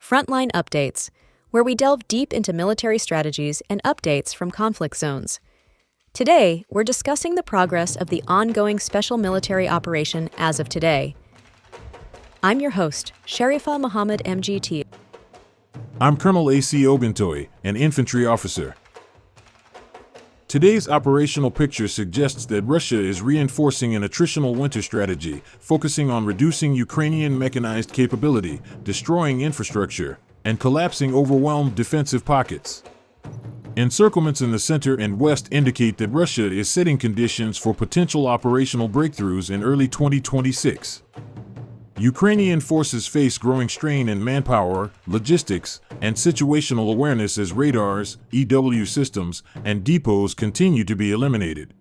Frontline Updates, where we delve deep into military strategies and updates from conflict zones. Today, we're discussing the progress of the ongoing special military operation as of today. I'm your host, Sherifa Mohammed M.G.T. I'm Colonel A.C. Oguntoye, an infantry officer. Today's operational picture suggests that Russia is reinforcing an attritional winter strategy, focusing on reducing Ukrainian mechanized capability, destroying infrastructure, and collapsing overwhelmed defensive pockets. Encirclements in the center and west indicate that Russia is setting conditions for potential operational breakthroughs in early 2026. Ukrainian forces face growing strain in manpower, logistics, and situational awareness as radars, EW systems, and depots continue to be eliminated.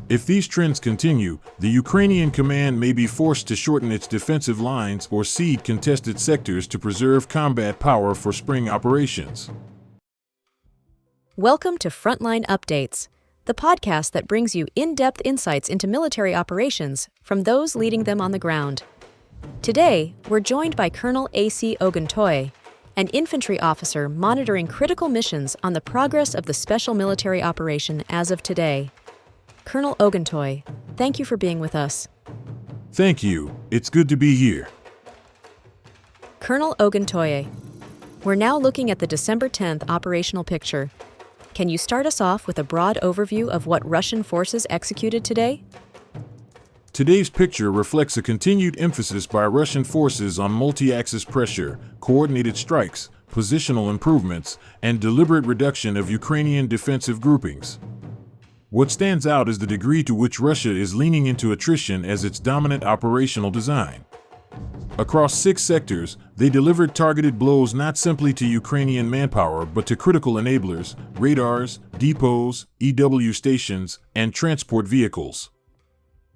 If these trends continue, the Ukrainian command may be forced to shorten its defensive lines or cede contested sectors to preserve combat power for spring operations. Welcome to Frontline Updates, the podcast that brings you in-depth insights into military operations from those leading them on the ground. Today, we're joined by Colonel A.C. Oguntoye, an infantry officer monitoring critical missions on the progress of the special military operation as of today. Colonel Oguntoye, thank you for being with us. Thank you. It's good to be here. Colonel Oguntoye, we're now looking at the December 10th operational picture. Can you start us off with a broad overview of what Russian forces executed today? Today's picture reflects a continued emphasis by Russian forces on multi-axis pressure, coordinated strikes, positional improvements, and deliberate reduction of Ukrainian defensive groupings. What stands out is the degree to which Russia is leaning into attrition as its dominant operational design. Across 6 sectors, they delivered targeted blows not simply to Ukrainian manpower but to critical enablers, radars, depots, EW stations, and transport vehicles.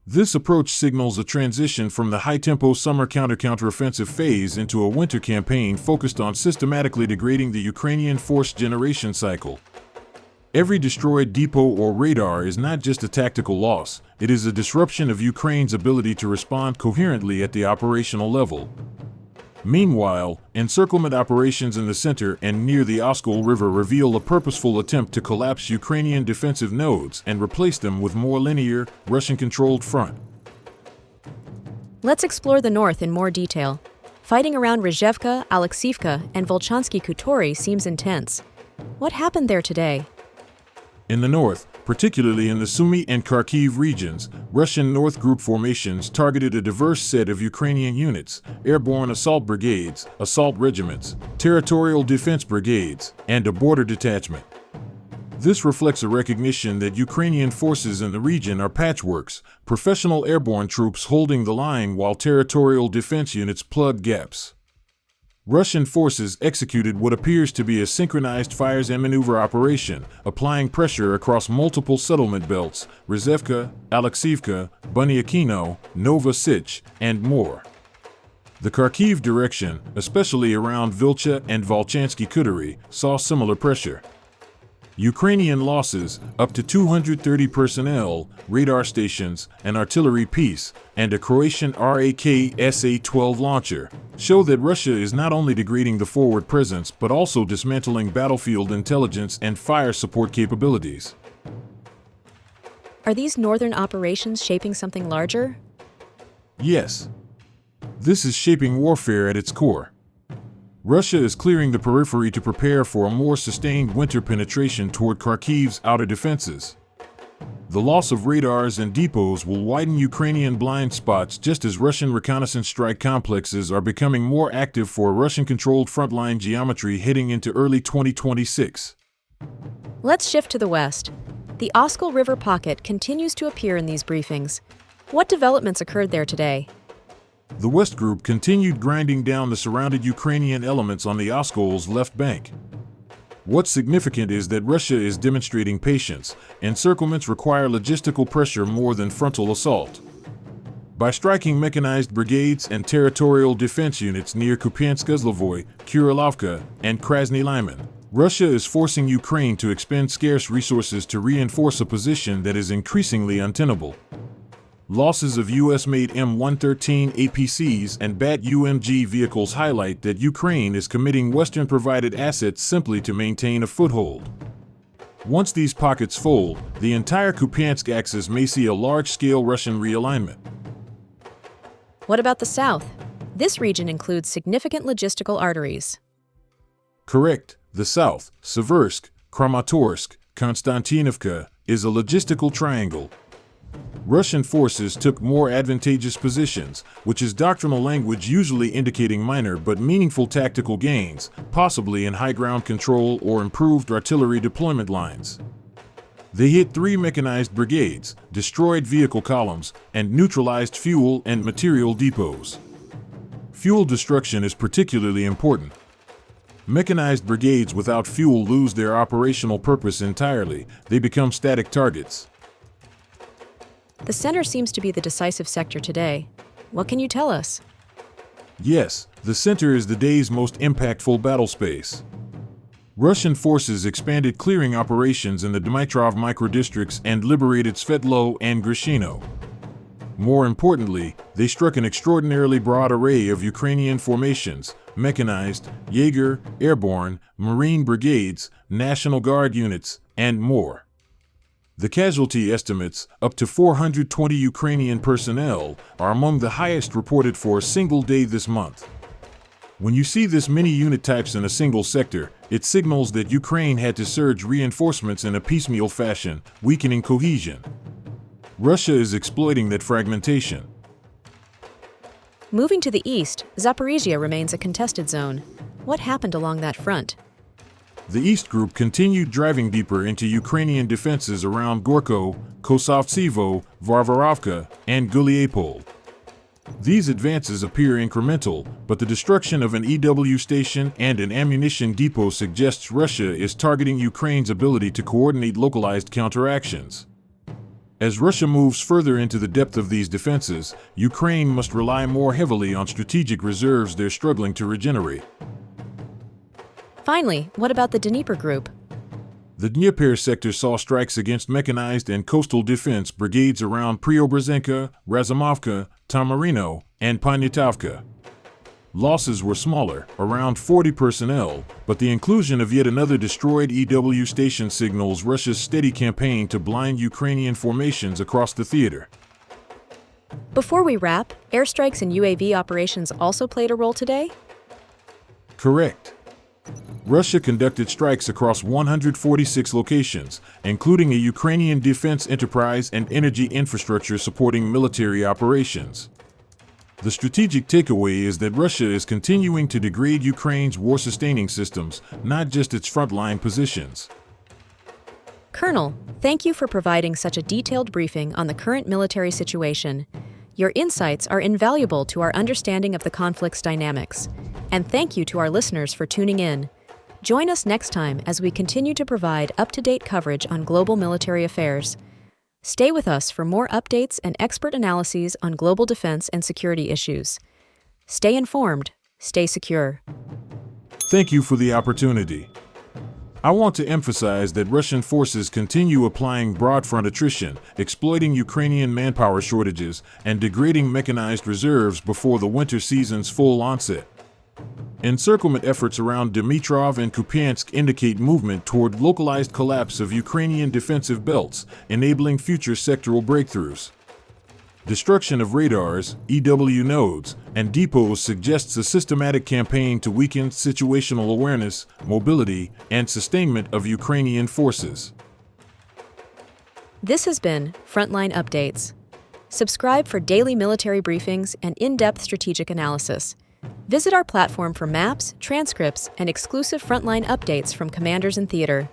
This approach signals a transition from the high-tempo summer counteroffensive phase into a winter campaign focused on systematically degrading the Ukrainian force generation cycle. Every destroyed depot or radar is not just a tactical loss, it is a disruption of Ukraine's ability to respond coherently at the operational level. Meanwhile, encirclement operations in the center and near the Oskol River reveal a purposeful attempt to collapse Ukrainian defensive nodes and replace them with more linear, Russian-controlled front. Let's explore the north in more detail. Fighting around Rzhevka, Aleksivka, and Volchansky Khutori seems intense. What happened there today? In the north, particularly in the Sumy and Kharkiv regions, Russian North Group formations targeted a diverse set of Ukrainian units: airborne assault brigades, assault regiments, territorial defense brigades, and a border detachment. This reflects a recognition that Ukrainian forces in the region are patchworks, professional airborne troops holding the line while territorial defense units plug gaps. Russian forces executed what appears to be a synchronized fires and maneuver operation, applying pressure across multiple settlement belts: Rzhevka, Aleksivka, Bunyakino, Novosich, and more. The Kharkiv direction, especially around Vilcha and Volchansky Khutori, saw similar pressure. Ukrainian losses, up to 230 personnel, radar stations, an artillery piece, and a Croatian RAK SA-12 launcher, show that Russia is not only degrading the forward presence but also dismantling battlefield intelligence and fire support capabilities. Are these northern operations shaping something larger? Yes. This is shaping warfare at its core. Russia is clearing the periphery to prepare for a more sustained winter penetration toward Kharkiv's outer defenses. The loss of radars and depots will widen Ukrainian blind spots just as Russian reconnaissance strike complexes are becoming more active for a Russian-controlled frontline geometry heading into early 2026. Let's shift to the west. The Oskol River pocket continues to appear in these briefings. What developments occurred there today? The West Group continued grinding down the surrounded Ukrainian elements on the Oskol's left bank. What's significant is that Russia is demonstrating patience. Encirclements require logistical pressure more than frontal assault. By striking mechanized brigades and territorial defense units near Kupiansk-Uzlovoy, Kurilovka, and Krasny Lyman, Russia is forcing Ukraine to expend scarce resources to reinforce a position that is increasingly untenable. Losses of U.S.-made M113 APCs and Bat-UMG vehicles highlight that Ukraine is committing Western-provided assets simply to maintain a foothold. Once these pockets fold, the entire Kupiansk axis may see a large-scale Russian realignment. What about the south? This region includes significant logistical arteries. Correct. The south, Seversk, Kramatorsk, Konstantinovka, is a logistical triangle. Russian forces took more advantageous positions, which is doctrinal language usually indicating minor but meaningful tactical gains, possibly in high ground control or improved artillery deployment lines. They hit 3 mechanized brigades, destroyed vehicle columns, and neutralized fuel and material depots. Fuel destruction is particularly important. Mechanized brigades without fuel lose their operational purpose entirely. They become static targets. The center seems to be the decisive sector today. What can you tell us? Yes, the center is the day's most impactful battle space. Russian forces expanded clearing operations in the Dmitrov microdistricts and liberated Svetlo and Grishino. More importantly, they struck an extraordinarily broad array of Ukrainian formations, mechanized, Jaeger, airborne, Marine brigades, National Guard units, and more. The casualty estimates, up to 420 Ukrainian personnel, are among the highest reported for a single day this month. When you see this many unit types in a single sector, it signals that Ukraine had to surge reinforcements in a piecemeal fashion, weakening cohesion. Russia is exploiting that fragmentation. Moving to the east, Zaporizhia remains a contested zone. What happened along that front? The East Group continued driving deeper into Ukrainian defenses around Gorko, Kosovtsevo, Varvarovka, and Guliapol. These advances appear incremental, but the destruction of an EW station and an ammunition depot suggests Russia is targeting Ukraine's ability to coordinate localized counteractions. As Russia moves further into the depth of these defenses, Ukraine must rely more heavily on strategic reserves they're struggling to regenerate. Finally, what about the Dnipro group? The Dnipro sector saw strikes against mechanized and coastal defense brigades around Preobrazhenka, Razumovka, Tamarino, and Poniatowka. Losses were smaller, around 40 personnel, but the inclusion of yet another destroyed EW station signals Russia's steady campaign to blind Ukrainian formations across the theater. Before we wrap, airstrikes and UAV operations also played a role today? Correct. Russia conducted strikes across 146 locations, including a Ukrainian defense enterprise and energy infrastructure supporting military operations. The strategic takeaway is that Russia is continuing to degrade Ukraine's war-sustaining systems, not just its frontline positions. Colonel, thank you for providing such a detailed briefing on the current military situation. Your insights are invaluable to our understanding of the conflict's dynamics. And thank you to our listeners for tuning in. Join us next time as we continue to provide up-to-date coverage on global military affairs. Stay with us for more updates and expert analyses on global defense and security issues. Stay informed, stay secure. Thank you for the opportunity. I want to emphasize that Russian forces continue applying broad-front attrition, exploiting Ukrainian manpower shortages, and degrading mechanized reserves before the winter season's full onset. Encirclement efforts around Dmitrov and Kupiansk indicate movement toward localized collapse of Ukrainian defensive belts, enabling future sectoral breakthroughs. Destruction of radars, EW nodes, and depots suggests a systematic campaign to weaken situational awareness, mobility, and sustainment of Ukrainian forces. This has been Frontline Updates. Subscribe for daily military briefings and in-depth strategic analysis. Visit our platform for maps, transcripts, and exclusive frontline updates from commanders in theater.